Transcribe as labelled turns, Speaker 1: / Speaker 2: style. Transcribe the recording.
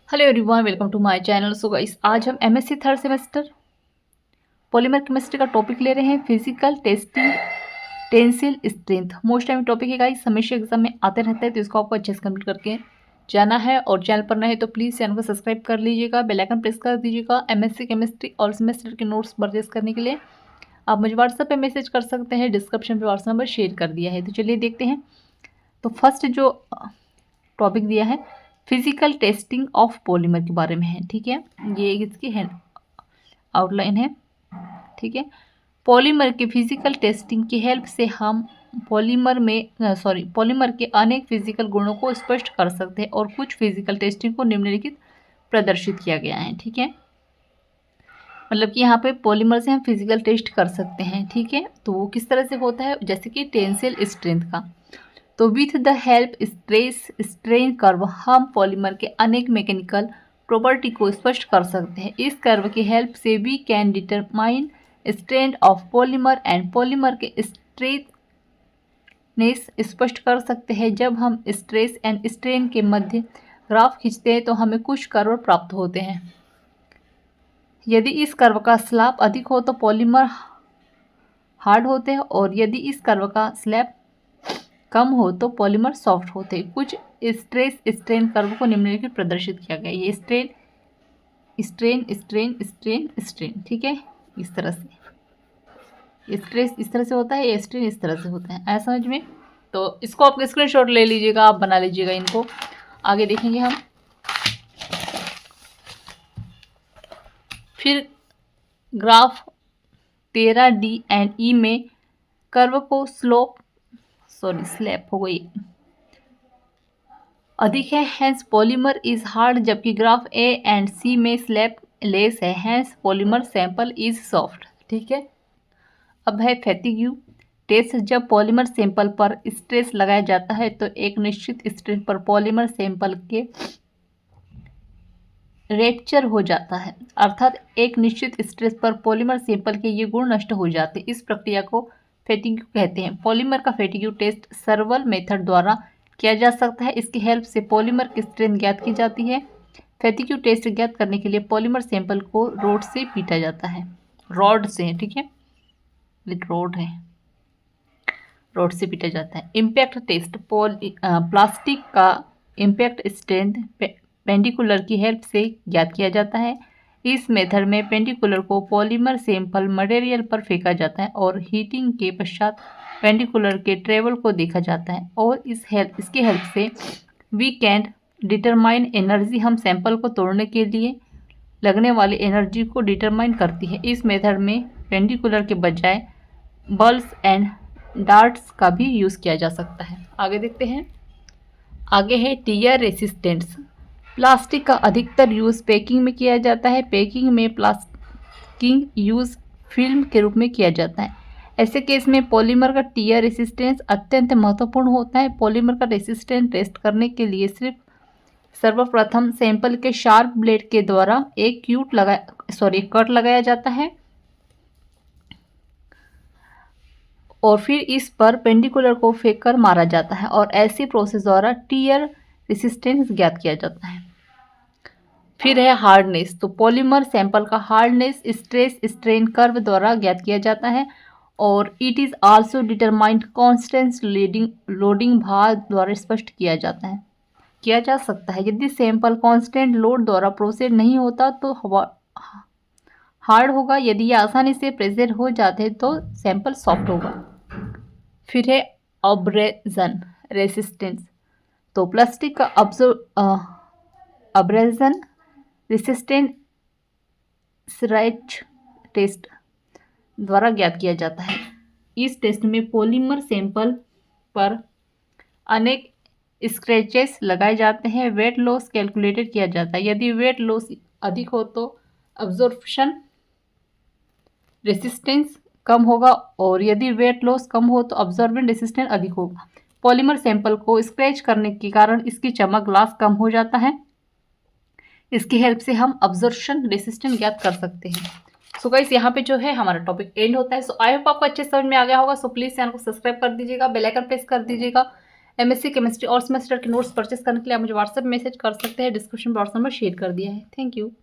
Speaker 1: Hello everyone, welcome to my channel. So guys, आज हम MSc third semester polymer chemistry का topic ले रहे हैं, physical testing tensile strength. Most time topic है गाइस, हमेशा एग्जाम में आते रहता है, तो इसको आपको अच्छे से कंप्लीट करके जाना है। और चैनल पर नए हैं तो प्लीज़ चैनल को सब्सक्राइब कर लीजिएगा, बेल आइकन प्रेस कर दीजिएगा। एमएससी केमिस्ट्री और सेमेस्टर के नोट्स परचेज करने के लिए आप मुझे व्हाट्सएप पे मैसेज कर सकते हैं, डिस्क्रिप्शन पे व्हाट्सएप नंबर शेयर कर दिया है। तो चलिए देखते हैं। तो फर्स्ट जो टॉपिक दिया है, फिजिकल टेस्टिंग ऑफ पॉलीमर के बारे में है। ठीक है, ये इसकी है आउटलाइन है। ठीक है, पॉलीमर के फिजिकल टेस्टिंग की हेल्प से हम पॉलीमर के अनेक फिजिकल गुणों को स्पष्ट कर सकते हैं, और कुछ फिजिकल टेस्टिंग को निम्नलिखित प्रदर्शित किया गया है। ठीक है, मतलब कि यहाँ पे पॉलीमर से हम फिजिकल टेस्ट कर सकते हैं। ठीक है, तो वो किस तरह से होता है, जैसे कि टेंसिल स्ट्रेंथ का। तो with the help stress strain curve हम पॉलीमर के अनेक मैकेनिकल प्रॉपर्टी को स्पष्ट कर सकते हैं। इस कर्व की हेल्प से we can determine strength of polymer and polymer के स्ट्रेटनेस स्पष्ट कर सकते हैं। जब हम स्ट्रेस एंड स्ट्रेन के मध्य ग्राफ खींचते हैं तो हमें कुछ कर्व प्राप्त होते हैं। यदि इस कर्व का स्लैब अधिक हो तो पॉलीमर हार्ड होते हैं, और यदि इस कर्व का स्लैब कम हो तो पॉलीमर सॉफ्ट होते हैं। कुछ स्ट्रेस स्ट्रेन कर्व को निम्नलिखित प्रदर्शित किया गया है। ये strain strain strain strain strain, ठीक है, इस तरह से स्ट्रेस इस तरह से होता है, ये स्ट्रेन इस तरह से होता है। ऐसा समझ में? तो इसको आप स्क्रीनशॉट ले लीजिएगा, आप बना लीजिएगा इनको। आगे देखेंगे हम। फिर ग्राफ 13D एंड ई में कर्व को स्लैप हो गई अधिक है, हैंस पॉलीमर इज हार्ड, जबकि ग्राफ ए एंड सी में स्लैप लेस है, hence polymer sample is soft. ठीक है, अब है फैटिग्यू टेस्ट। जब पॉलीमर सैंपल पर स्ट्रेस लगाया जाता है तो एक निश्चित स्ट्रेस पर पॉलीमर सैंपल के रेप्चर हो जाता है, अर्थात एक निश्चित स्ट्रेस पर पॉलीमर सैंपल के ये गुण नष्ट हो जाते हैं। इस प्रक्रिया को फैटिग्यू कहते हैं। पॉलीमर का फैटिग्यू टेस्ट सर्वल मेथड द्वारा किया जा सकता है। इसकी हेल्प से पॉलीमर की स्ट्रेंथ ज्ञात की जाती है। फैटिग्यू टेस्ट ज्ञात करने के लिए पॉलीमर सैंपल को रोड से पीटा जाता है, रॉड से। ठीक है, एक रोड है, रोड से पीटा जाता है। इम्पैक्ट टेस्ट, प्लास्टिक का इम्पैक्ट स्ट्रेंथ पेंडिकुलर की हेल्प से ज्ञात किया जाता है। इस मेथड में पेंडिकुलर को पॉलीमर सैंपल मटेरियल पर फेंका जाता है और हीटिंग के पश्चात पेंडिकुलर के ट्रेवल को देखा जाता है, और इसकी हेल्प से वी कैन डिटरमाइन एनर्जी। हम सैंपल को तोड़ने के लिए लगने वाली एनर्जी को डिटरमाइन करती है। इस मेथड में पेंडिकुलर के बजाय बल्स एंड डार्ट्स का भी यूज़ किया जा सकता है। आगे देखते हैं। आगे है टीयर रेसिस्टेंस। प्लास्टिक का अधिकतर यूज़ पैकिंग में किया जाता है। पैकिंग में प्लास्टिक यूज़ फिल्म के रूप में किया जाता है। ऐसे केस में पॉलीमर का टीयर रेसिस्टेंस अत्यंत महत्वपूर्ण होता है। पॉलीमर का रेसिस्टेंस टेस्ट करने के लिए सर्वप्रथम सैंपल के शार्प ब्लेड के द्वारा एक कट लगाया जाता है, और फिर इस पर पेंडिकुलर को फेंक कर मारा जाता है, और ऐसी प्रोसेस द्वारा टीयर रेसिस्टेंस ज्ञात किया जाता है। फिर है हार्डनेस। तो पॉलीमर सैंपल का हार्डनेस स्ट्रेस स्ट्रेन कर्व द्वारा ज्ञात किया जाता है, और it is also determined constant loading भार द्वारा स्पष्ट किया जा सकता है। यदि सैंपल कांस्टेंट लोड द्वारा प्रोसेस नहीं होता तो हार्ड होगा। यदि ये आसानी से प्रेशर हो जाते हैं तो सैंपल सॉफ्ट होगा। फिर है अब्रेजन रेसिस्टेंस। तो प्लास्टिक का अब्रेजन रेसिस्टेंस स्राइच टेस्ट द्वारा ज्ञात किया जाता है। इस टेस्ट में पॉलीमर सैंपल पर अनेक स्क्रैचेस लगाए जाते हैं। वेट लॉस कैलकुलेटेड किया जाता है। यदि वेट लॉस अधिक हो तो अब्जॉर्प्शन रेसिस्टेंस कम होगा, और यदि वेट लॉस कम हो तो अब्जॉर्बेंट रेसिस्टेंस अधिक होगा। पॉलीमर सैंपल को स्क्रैच करने के कारण इसकी चमक ग्लास कम हो जाता है। इसकी हेल्प से हम अब्जॉर्प्शन रेसिस्टेंस ज्ञात कर सकते हैं। सो गाइस, यहाँ पे जो है हमारा टॉपिक एंड होता है। सो आई होप आपको अच्छे समझ में आ गया होगा। सो प्लीज़ चैनल को सब्सक्राइब कर दीजिएगा, बेल आइकन प्रेस कर दीजिएगा, MSc केमिस्ट्री और सेमेस्टर के नोट्स परचेस करने के लिए आप मुझे व्हाट्सएप मैसेज कर सकते हैं, डिस्क्रिप्शन बॉक्स नंबर शेयर कर दिया है। Thank you.